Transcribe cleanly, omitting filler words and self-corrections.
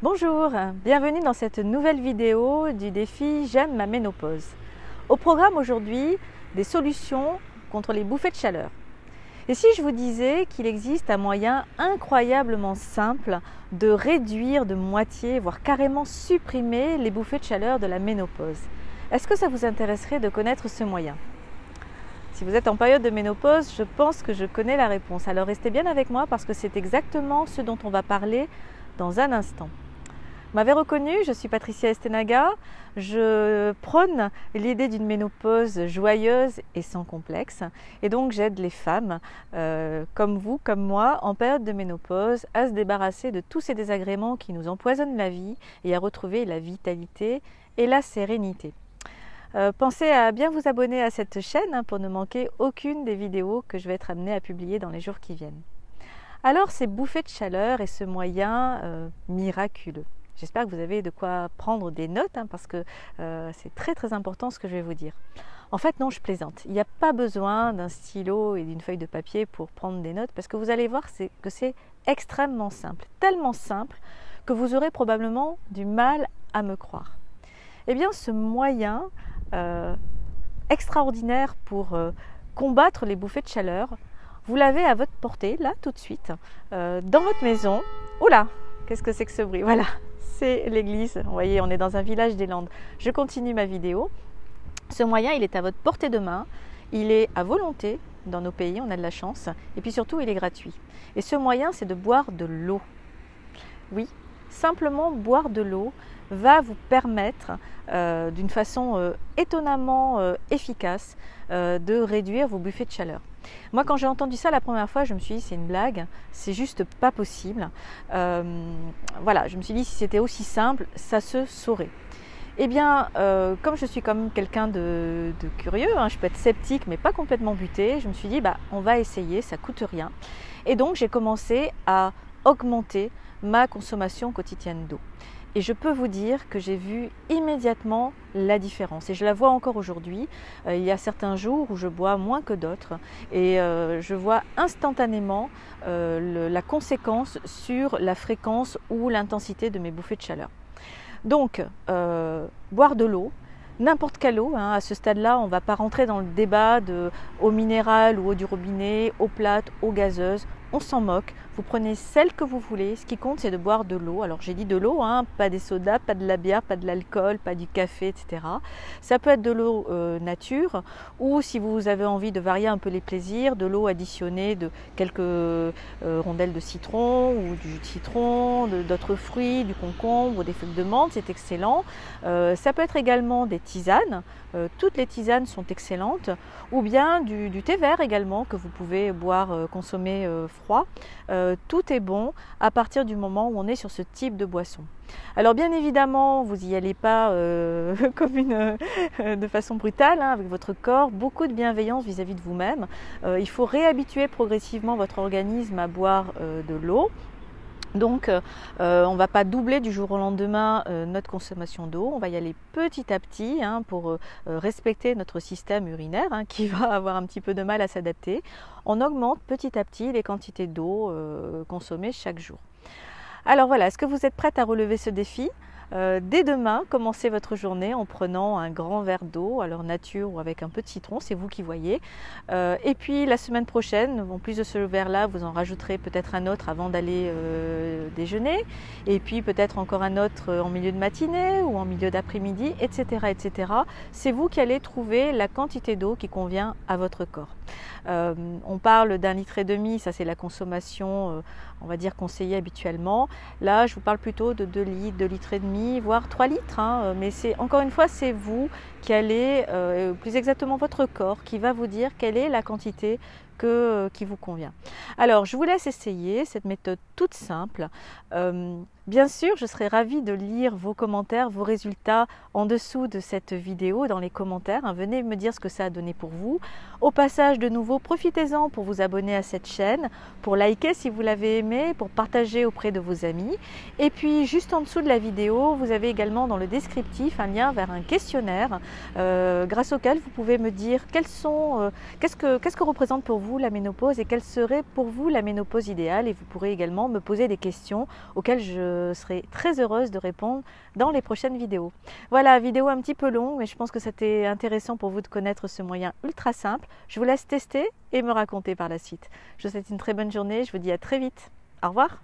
Bonjour, bienvenue dans cette nouvelle vidéo du défi J'aime ma ménopause. Au programme aujourd'hui, des solutions contre les bouffées de chaleur. Et si je vous disais qu'il existe un moyen incroyablement simple de réduire de moitié, voire carrément supprimer les bouffées de chaleur de la ménopause? Est-ce que ça vous intéresserait de connaître ce moyen? Si vous êtes en période de ménopause, je pense que je connais la réponse. Alors restez bien avec moi parce que c'est exactement ce dont on va parler dans un instant. Vous m'avez reconnu, je suis Patricia Estenaga. Je prône l'idée d'une ménopause joyeuse et sans complexe. Et donc j'aide les femmes, comme vous, comme moi, en période de ménopause, à se débarrasser de tous ces désagréments qui nous empoisonnent la vie et à retrouver la vitalité et la sérénité. Pensez à bien vous abonner à cette chaîne pour ne manquer aucune des vidéos que je vais être amenée à publier dans les jours qui viennent. Alors ces bouffées de chaleur et ce moyen miraculeux. J'espère que vous avez de quoi prendre des notes parce que c'est très important ce que je vais vous dire. En fait non, je plaisante. Il n'y a pas besoin d'un stylo et d'une feuille de papier pour prendre des notes parce que vous allez voir que c'est extrêmement simple. Tellement simple que vous aurez probablement du mal à me croire. Eh bien ce moyen extraordinaire pour combattre les bouffées de chaleur, vous l'avez à votre portée, là, tout de suite, dans votre maison. Oula, qu'est-ce que c'est que ce bruit? Voilà, c'est l'église. Vous voyez, on est dans un village des Landes. Je continue ma vidéo. Ce moyen, il est à votre portée de main. Il est à volonté dans nos pays, on a de la chance. Et puis surtout, il est gratuit. Et ce moyen, c'est de boire de l'eau. Oui, simplement boire de l'eau va vous permettre d'une façon étonnamment efficace de réduire vos bouffées de chaleur. Moi, quand j'ai entendu ça la première fois, je me suis dit c'est une blague, c'est juste pas possible. Voilà, je me suis dit si c'était aussi simple, ça se saurait. Eh bien, comme je suis quand même quelqu'un de curieux, je peux être sceptique mais pas complètement buté, je me suis dit on va essayer, ça coûte rien. Et donc j'ai commencé à augmenter ma consommation quotidienne d'eau. Et je peux vous dire que j'ai vu immédiatement la différence. Et je la vois encore aujourd'hui. Il y a certains jours où je bois moins que d'autres. Et je vois instantanément la conséquence sur la fréquence ou l'intensité de mes bouffées de chaleur. Donc, boire de l'eau, n'importe quelle eau, à ce stade-là, on ne va pas rentrer dans le débat de eau minérale ou eau du robinet, eau plate, eau gazeuse. On s'en moque, vous prenez celle que vous voulez, ce qui compte c'est de boire de l'eau. Alors j'ai dit de l'eau, pas des sodas, pas de la bière, pas de l'alcool, pas du café, etc. Ça peut être de l'eau nature ou si vous avez envie de varier un peu les plaisirs, de l'eau additionnée de quelques rondelles de citron ou du jus de citron, d'autres fruits, du concombre ou des feuilles de menthe, c'est excellent. Ça peut être également des tisanes, toutes les tisanes sont excellentes, ou bien du thé vert également que vous pouvez boire, consommer froid. Tout est bon à partir du moment où on est sur ce type de boisson. Alors bien évidemment, vous n'y allez pas comme de façon brutale avec votre corps, beaucoup de bienveillance vis-à-vis de vous-même. Il faut réhabituer progressivement votre organisme à boire de l'eau. Donc on ne va pas doubler du jour au lendemain notre consommation d'eau, on va y aller petit à petit pour respecter notre système urinaire qui va avoir un petit peu de mal à s'adapter. On augmente petit à petit les quantités d'eau consommées chaque jour. Alors voilà, est-ce que vous êtes prête à relever ce défi ? Dès demain, commencez votre journée en prenant un grand verre d'eau, alors nature ou avec un peu de citron, c'est vous qui voyez. Et puis la semaine prochaine, en plus de ce verre-là, vous en rajouterez peut-être un autre avant d'aller déjeuner, et puis peut-être encore un autre en milieu de matinée ou en milieu d'après-midi, etc., etc. C'est vous qui allez trouver la quantité d'eau qui convient à votre corps. On parle d'1,5 litre, ça c'est la consommation, on va dire conseillée habituellement. Là, je vous parle plutôt de 2 litres, 2,5 litres, voire 3 litres. Mais encore une fois, c'est vous qui allez, plus exactement votre corps, qui va vous dire quelle est la quantité qui vous convient. Alors, je vous laisse essayer cette méthode toute simple. Bien sûr, je serais ravie de lire vos commentaires, vos résultats en dessous de cette vidéo, dans les commentaires. Venez me dire ce que ça a donné pour vous. Au passage, de nouveau, profitez-en pour vous abonner à cette chaîne, pour liker si vous l'avez aimé, pour partager auprès de vos amis. Et puis, juste en dessous de la vidéo, vous avez également dans le descriptif un lien vers un questionnaire grâce auquel vous pouvez me dire qu'est-ce que représente pour vous vous la ménopause et quelle serait pour vous la ménopause idéale. Et vous pourrez également me poser des questions auxquelles je serai très heureuse de répondre dans les prochaines vidéos. Voilà, vidéo un petit peu longue, mais je pense que c'était intéressant pour vous de connaître ce moyen ultra simple. Je vous laisse tester et me raconter par la suite. Je vous souhaite une très bonne journée, je vous dis à très vite. Au revoir.